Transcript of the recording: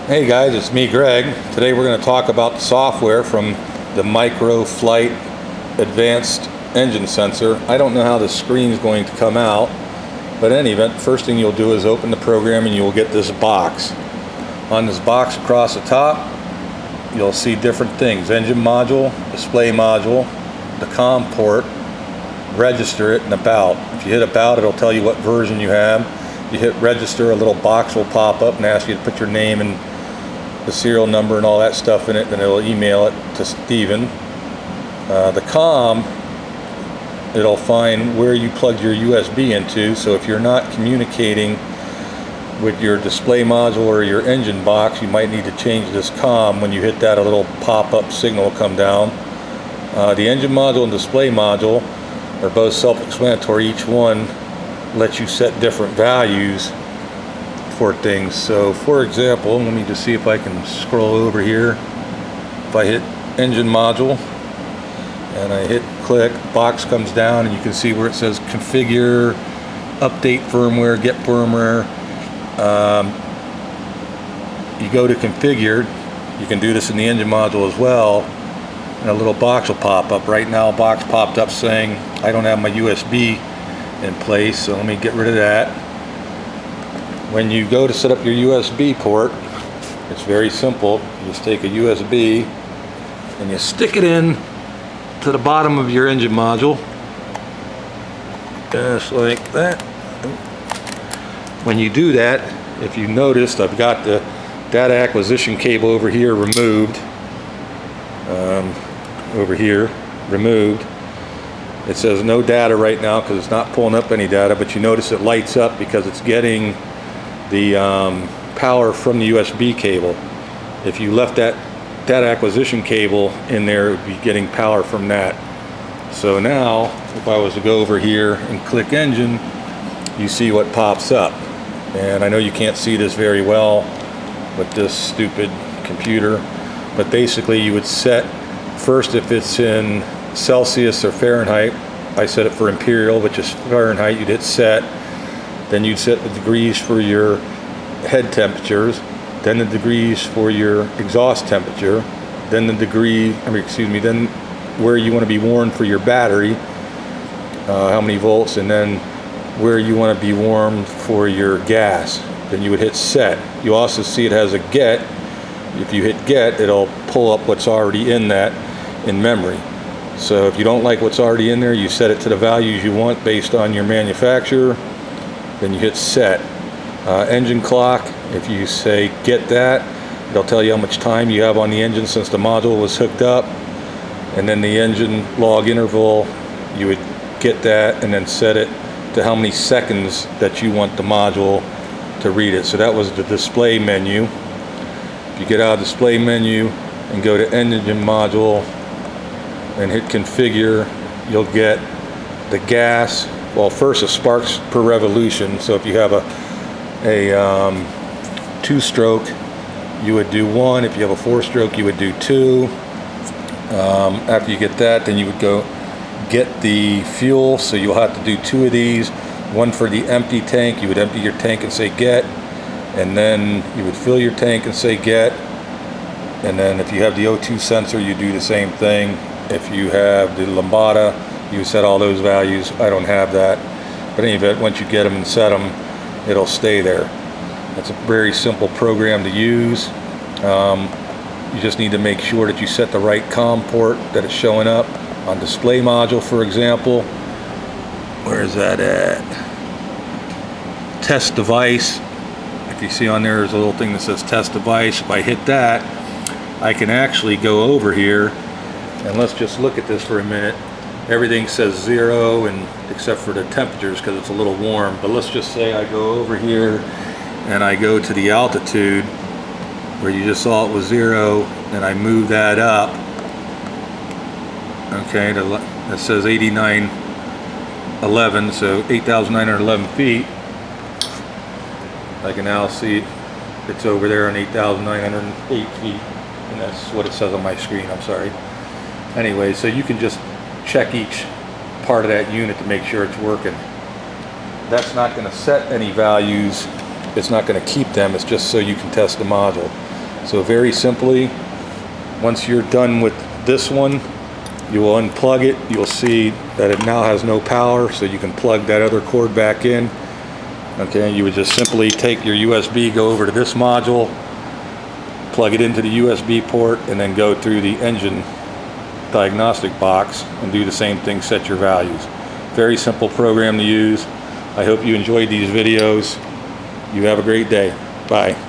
Hey guys, it's me, Greg. Today we're going to talk about the software from the Microflight Advanced Engine Sensor. I don't know how the screen is going to come out, but in any event, first thing you'll do is open the program and you'll get this box. On this box across the top, you'll see different things: engine module, display module, the COM port, register it, and about. If you hit about, it'll tell you what version you have. If you hit register, a little box will pop up and ask you to put your name and the serial number and all that stuff in it, then it'll email it to Steven. The COM, it'll find where you plugged your USB into, so if you're not communicating with your display module or your engine box, you might need to change this COM. When you hit that, a little pop-up signal will come down. The engine module and display module are both self-explanatory. Each one lets you set different values for things. So for example, let me just see if I can scroll over here. If I hit engine module and I hit click, box comes down and you can see where it says configure, update firmware, get firmware. You go to configure, you can do this in the engine module as well, and a little box will pop up. Right now a box popped up saying I don't have my USB in place, so let me get rid of that. When you go to set up your USB port, it's very simple. You just take a USB and you stick it in to the bottom of your engine module, just like that. When you do that, if you noticed, I've got the data acquisition cable over here removed. It says no data right now because it's not pulling up any data, but you notice it lights up because it's getting the power from the USB cable. If you left that data acquisition cable in there, it would be getting power from that. So now, if I was to go over here and click engine, you see what pops up. And I know you can't see this very well with this stupid computer, but basically you would set first, if it's in Celsius or Fahrenheit, I set it for imperial, which is Fahrenheit. You'd hit set, then you'd set the degrees for your head temperatures, then the degrees for your exhaust temperature, then the then where you want to be warm for your battery, how many volts, and then where you want to be warm for your gas. Then you would hit set. You also see it has a get. If you hit get, it'll pull up what's already in that in memory. So if you don't like what's already in there, you set it to the values you want based on your manufacturer. Then you hit set. Engine clock, if you say get that, it'll tell you how much time you have on the engine since the module was hooked up. And then the engine log interval, you would get that and then set it to how many seconds that you want the module to read it. So that was the display menu. If you get out of display menu and go to engine module and hit configure, you'll get the gas. Well, first a sparks per revolution. So if you have a two-stroke, you would do 1. If you have a 4-stroke, you would do 2. After you get that, then you would go get the fuel. So you'll have to do 2 of these. One for the empty tank. You would empty your tank and say get, and then you would fill your tank and say get. And then if you have the O2 sensor, you do the same thing. If you have the lambada, you set all those values. I don't have that, but in any event, once you get them and set them, it'll stay there. That's a very simple program to use. You just need to make sure that you set the right COM port, that it's showing up on display module, for example. Where is that at? Test device. If you see on there's a little thing that says test device. If I hit that, I can actually go over here and let's just look at this for a minute. Everything says 0 and except for the temperatures because it's a little warm. But let's just say I go over here and I go to the altitude where you just saw it was 0, and I move that up. Okay, that says 8911, so 8,911 feet. I can now see it's over there on 8,908 feet, and that's what it says on my screen. I'm sorry. Anyway, so you can just check each part of that unit to make sure it's working. That's not going to set any values. It's not going to keep them. It's just so you can test the module. So very simply, once you're done with this one, you will unplug it. You'll see that it now has no power, so you can plug that other cord back in. Okay, you would just simply take your USB, go over to this module, plug it into the USB port, and then go through the engine diagnostic box and do the same thing, set your values. Very simple program to use. I hope you enjoyed these videos. You have a great day. Bye.